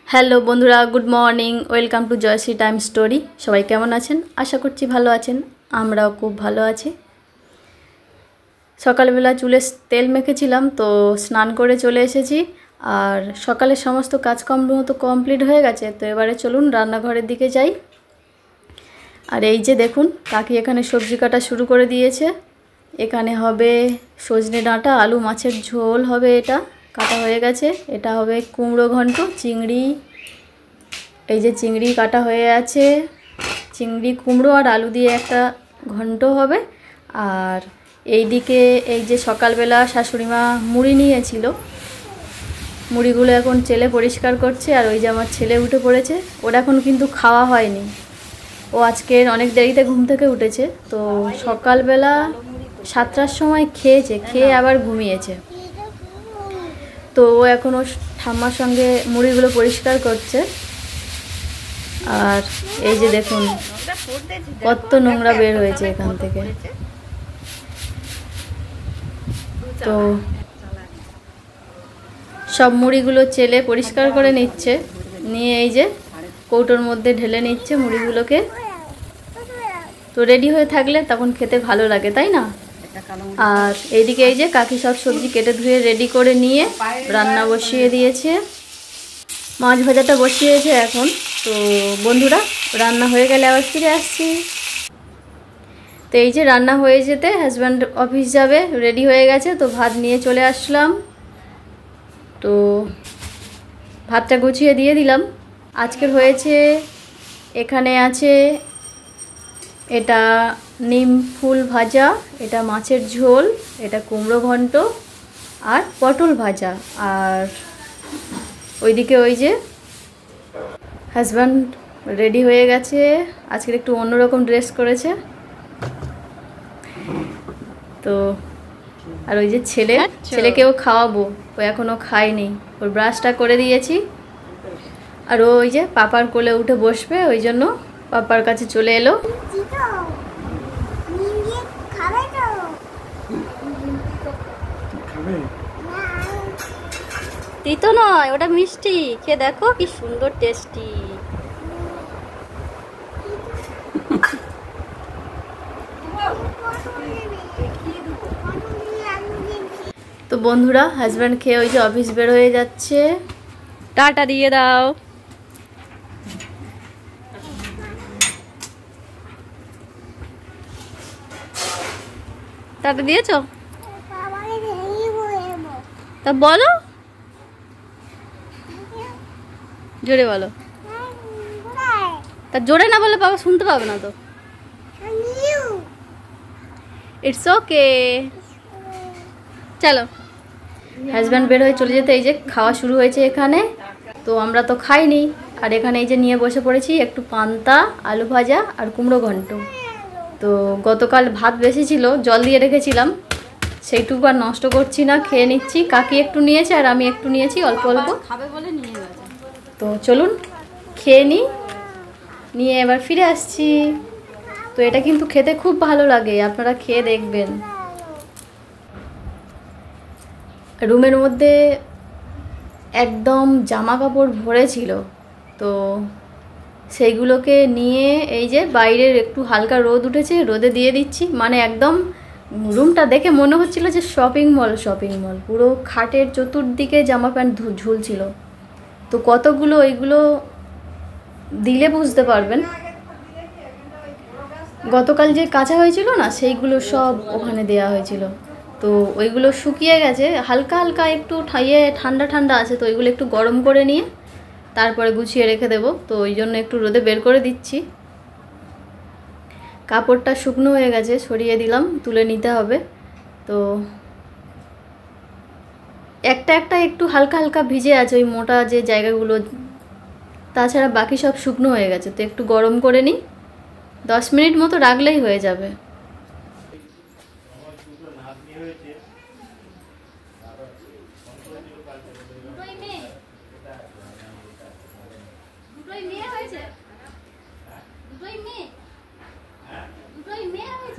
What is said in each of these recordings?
Hello বন্ধুরা, good morning, welcome to Jayashree time story. সবাই কেমন আছেন? আশা করছি ভালো আছেন। আমরাও খুব ভালো আছি। সকালবেলা চুলে তেল মেখেছিলাম, তো স্নান করে চলে এসেছি। আর সকালের সমস্ত কাজকর্ম তো কমপ্লিট হয়ে গেছে। তো এবারে চলুন রান্নাঘরের দিকে যাই। আর এই যে দেখুন, কাকি এখানে সবজি কাটা শুরু করে দিয়েছে। এখানে হবে সজনে ডাঁটা, আলু মাছের ঝোল হবে, এটা কাটা হয়ে গেছে। এটা হবে কুমড়ো ঘন্ট, চিংড়ি, এই যে চিংড়ি কাটা হয়ে আছে। চিংড়ি, কুমড়ো আর আলু দিয়ে একটা ঘন্ট হবে। আর এইদিকে এই যে সকালবেলা শাশুড়িমা মুড়ি নিয়েছিল, মুড়িগুলো এখন ছেলে পরিষ্কার করছে। আর ওই যে আমার ছেলে উঠে পড়েছে, ওর এখন কিন্তু খাওয়া হয়নি। ও আজকের অনেক দেরিতে ঘুম থেকে উঠেছে। তো সকালবেলা 7টার সময় খেয়েছে, খেয়ে আবার ঘুমিয়েছে। তো ও এখনও ঠাম্মার সঙ্গে মুড়িগুলো পরিষ্কার করছে। আর এই যে দেখুন কত নোংরা বের হয়েছে এখান থেকে। তো সব মুড়িগুলো চেলে পরিষ্কার করে নিচ্ছে, নিয়ে এই যে কৌটোর মধ্যে ঢেলে নিচ্ছে মুড়িগুলোকে। তো রেডি হয়ে থাকলে তখন খেতে ভালো লাগে, তাই না? আর এইদিকে এই যে কাকি সব সবজি কেটে ধুয়ে রেডি করে নিয়ে রান্না বসিয়ে দিয়েছে। মাছ ভাজাটা বসিয়েছে এখন। তো বন্ধুরা, রান্না হয়ে গেলে আবার ফিরে আসছি। তো এই যে রান্না হয়ে যেতে হাজব্যান্ড অফিস যাবে, রেডি হয়ে গেছে। তো ভাত নিয়ে চলে আসলাম। তো ভাতটা গুছিয়ে দিয়ে দিলাম। আজকের হয়েছে, এখানে আছে এটা নিম ফুল ভাজা, এটা মাছের ঝোল, এটা কুমড়ো ঘন্ট আর পটল ভাজা। আর ওইদিকে ওই যে হাজব্যান্ড রেডি হয়ে গেছে, আজকের একটু অন্যরকম ড্রেস করেছে। তো আর ওই যে ছেলেকেও খাওয়াবো, ও এখনও খায়নি, ওর ব্রাশটা করে দিয়েছি। আর ও ওই যে পাপার কোলে উঠে বসবে, ওই জন্য পাপার কাছে চলে এলো। তিতো নয়, ওটা মিষ্টি, খেয়ে দেখো কি সুন্দর টেস্টি। তো বন্ধুরা, হাজব্যান্ড খেয়ে ওই যে অফিস বের হয়ে যাচ্ছে। টাটা দিয়ে দাও। টাটা দিয়েছো? তা বলো, জোরে বলো। তা জোরে না বলে বাবা শুনতে পাবে না তো। ইটস ওকে, চলো। হাজব্যান্ড বের হয়ে চলে যেতে এই যে খাওয়া শুরু হয়েছে এখানে। তো আমরা তো খাইনি। আর এখানে এই যে নিয়ে বসে পড়েছি একটু পান্তা, আলু ভাজা আর কুমড়ো ঘন্ট। তো গতকাল ভাত বেশি ছিল, জল দিয়ে রেখেছিলাম, সেইটুকু আর নষ্ট করছি না, খেয়ে নিচ্ছি। কাকি একটু নিয়েছে আর আমি একটু নিয়েছি, অল্প অল্প খাবে বলে নিয়ে গেছে। তো চলুন খেয়ে নিয়ে এবার ফিরে আসছি। তো এটা কিন্তু খেতে খুব ভালো লাগে, আপনারা খেয়ে দেখবেন। রুমের মধ্যে একদম জামা কাপড় ভরে ছিল, তো সেইগুলোকে নিয়ে এই যে বাইরের একটু হালকা রোদ উঠেছে, রোদে দিয়ে দিচ্ছি। মানে একদম রুমটা দেখে মনে হচ্ছিল যে শপিং মল। পুরো খাটের চতুর্দিকে জামা প্যান্ট ঝুলছিল। তো কতগুলো ওইগুলো দিলে বুঝতে পারবেন। গতকাল যে কাঁচা হয়েছিল না, সেইগুলো সব ওখানে দেয়া হয়েছিল। তো ওইগুলো শুকিয়ে গেছে, হালকা হালকা একটু ঠান্ডা আছে। তো ওইগুলো একটু গরম করে নিয়ে তারপরে গুছিয়ে রেখে দেবো। তো ওই জন্য একটু রোদে বের করে দিচ্ছি। কাপড়টা শুকনো হয়ে গেছে, সরিয়ে দিলাম, তুলে নিতে হবে। তো একটা একটু হালকা হালকা ভিজে আছে ওই মোটা যে জায়গাগুলো, তাছাড়া বাকি সব শুকনো হয়ে গেছে। তো একটু গরম করে নিই, 10 মিনিট মতো রাখলেই হয়ে যাবে।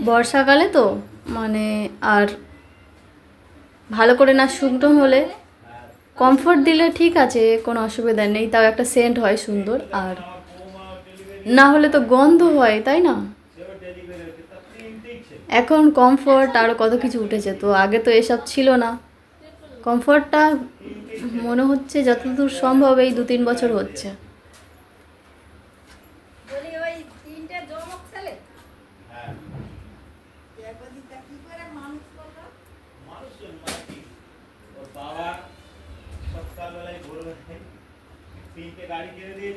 বর্ষাকালে তো মানে আর ভালো করে না শুকনো হলে, কমফোর্ট দিলে ঠিক আছে, কোনো অসুবিধা নেই, তাও একটা সেন্ট হয় সুন্দর, আর না হলে তো গন্ধ হয়, তাই না? এখন কমফোর্ট আরও কত কিছু উঠেছে, তো আগে তো এসব ছিল না। কমফোর্টটা মনে হচ্ছে যতদূর সম্ভব এই 2-3 বছর হচ্ছে।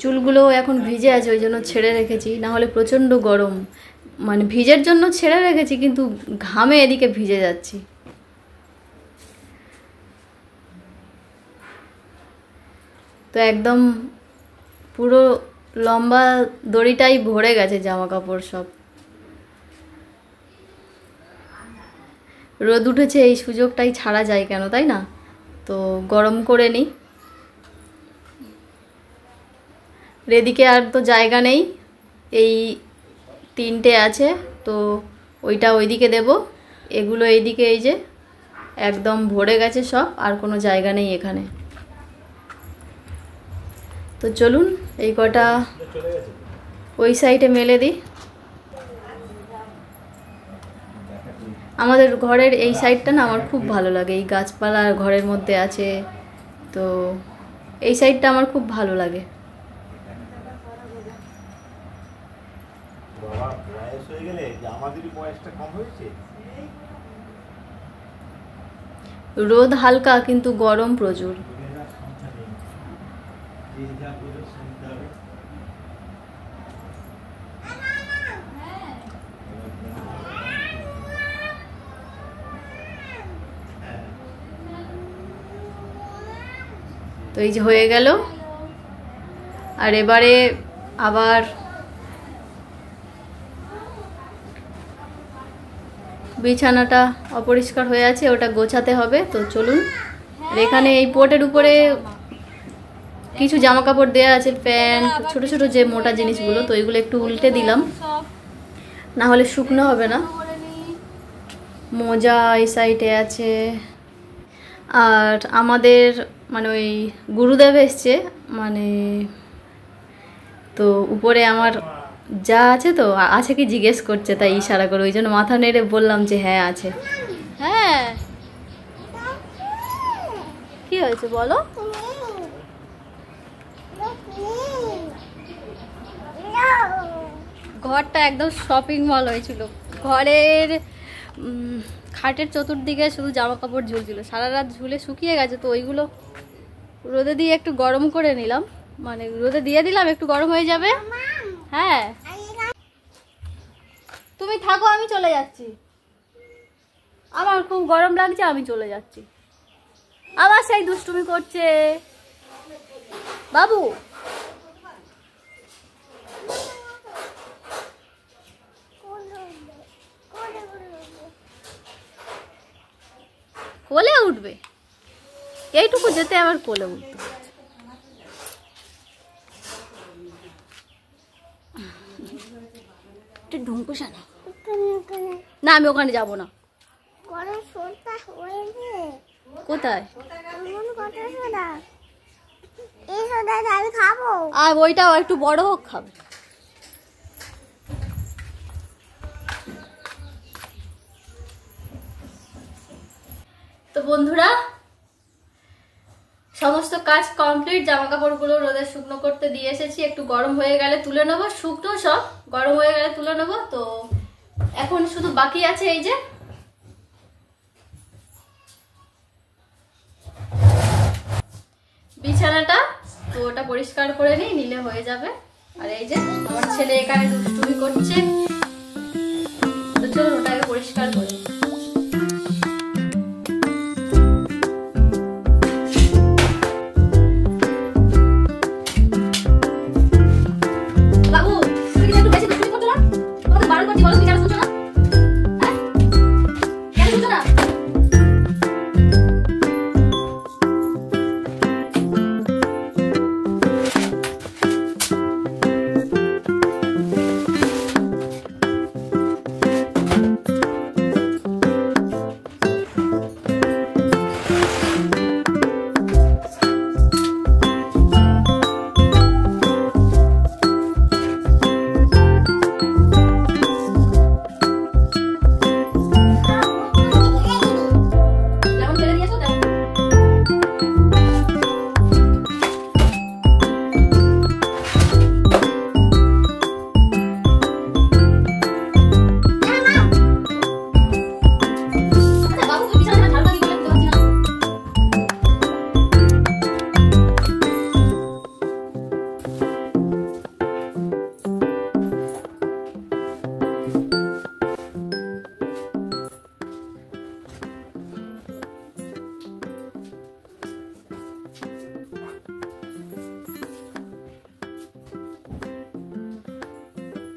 চুলগুলো এখন ভিজে আছে, ওই জন্য ছেড়ে রেখেছি, না হলে প্রচণ্ড গরম, মানে ভিজের জন্য ছেড়ে রেখেছি, কিন্তু ঘামে এদিকে ভিজে যাচ্ছি। তো একদম পুরো লম্বা দড়িটাই ভরে গেছে জামা কাপড় সব। রোদ উঠেছে, এই সুযোগটাই ছাড়া যায় কেন, তাই না? তো গরম করে নিই। এদিকে আর তো জায়গা নেই, এই 3টে আছে, তো ওইটা ওইদিকে দেব, এগুলো এইদিকে, এই যে একদম ভরে গেছে সব, আর কোনো জায়গা নেই এখানে। তো চলুন এই কটা ওই সাইডে মেলে দিই। আমাদের ঘরের এই সাইডটা না আমার খুব ভালো লাগে, এই গাছপালা ঘরের মধ্যে আছে, তো এই সাইডটা আমার খুব ভালো লাগে। রোদ হালকা কিন্তু গরম প্রচুর। তো এই যে হয়ে গেল, আর এবারে আবার বিছানাটা অপরিষ্কার হয়ে আছে, ওটা গোছাতে হবে। তো চলুন, আর এখানে এই পোটের উপরে কিছু জামা কাপড় দেওয়া আছে, প্যান্ট, ছোট ছোট যে মোটা জিনিসগুলো, তো এগুলো একটু উল্টে দিলাম, না হলে শুকনো হবে না। মোজা এই সাইডে আছে, আর আমাদের মানে ওই গুরুদেব এসছে, মানে তো উপরে আমার যা আছে, তো আছে কি জিজ্ঞেস করছে, তাই ইশারা করে, ওই জন্য মাথা নেড়ে বললাম যে হ্যাঁ আছে। হ্যাঁ, কি হয়েছে বলো? ঘরটা একদম শপিং মল হয়েছিল, ঘরের খাটের চতুর্দিকে শুধু জামা কাপড় ঝুলছিল, সারা রাত ঝুলে শুকিয়ে গেছে, তো ওইগুলো রোদে দিয়ে একটু গরম করে নিলাম, মানে রোদে দিয়ে দিলাম, একটু গরম হয়ে যাবে। হ্যাঁ, তুমি থাকো, আমি চলে যাচ্ছি, আমার খুব গরম লাগছে, আমি চলে যাচ্ছি। আবার সেই দুষ্টুমি করছে বাবু। কোলে উঠবে, এইটুকু যেতে আবার কোলে উঠতে ঢুঙ্কুসা না, আমি ওখানে যাবো না। কোথায়? আর ওইটাও একটু বড় হোক, খাবে। তো বন্ধুরা, সমস্ত কাজ কমপ্লিট, জামা কাপড়গুলো রোদে শুকনো করতে দিয়ে এসেছি, একটু গরম হয়ে গেলে তুলে নেবো, শুকনো সব গরম হয়ে গেলে তুলে নেবো। তো এখন শুধু বাকি আছে এই যে বিছানাটা, তো ওটা পরিষ্কার করে নিলে হয়ে যাবে। আর এই যে আমার ছেলে এখানে দুষ্টুমি করছে, তো চলুন ওটাকে পরিষ্কার করি।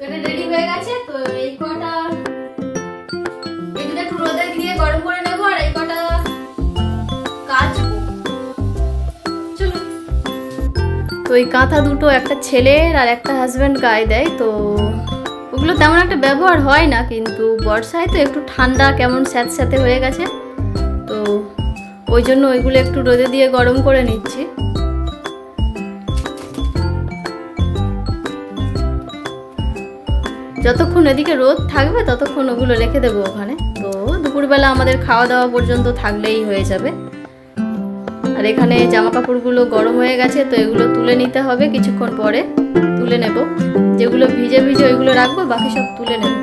এটা রেডি হয়ে গেছে। তো এই কটা একটু রোদে দিয়ে গরম করে নেবো আর এই কটা কাচবো। চলো। তো এই কাঁথা দুটো একটা ছেলের আর একটা হাজব্যান্ড গায়ে দেয়, তো ওগুলো তেমন একটা ব্যবহার হয় না, কিন্তু বর্ষায় তো একটু ঠান্ডা কেমন স্যাঁতস্যাঁতে হয়ে গেছে, তো ওই জন্য ওইগুলো একটু রোদে দিয়ে গরম করে নিচ্ছি। যতক্ষণ এদিকে রোদ থাকবে ততক্ষণ ওগুলো রেখে দেবো ওখানে। তো দুপুরবেলা আমাদের খাওয়া দাওয়া পর্যন্ত থাকলেই হয়ে যাবে। আর এখানে জামা কাপড়গুলো গরম হয়ে গেছে, তো এগুলো তুলে নিতে হবে, কিছুক্ষণ পরে তুলে নেব। যেগুলো ভিজে ভিজে ওইগুলো রাখবো, বাকি সব তুলে নেব।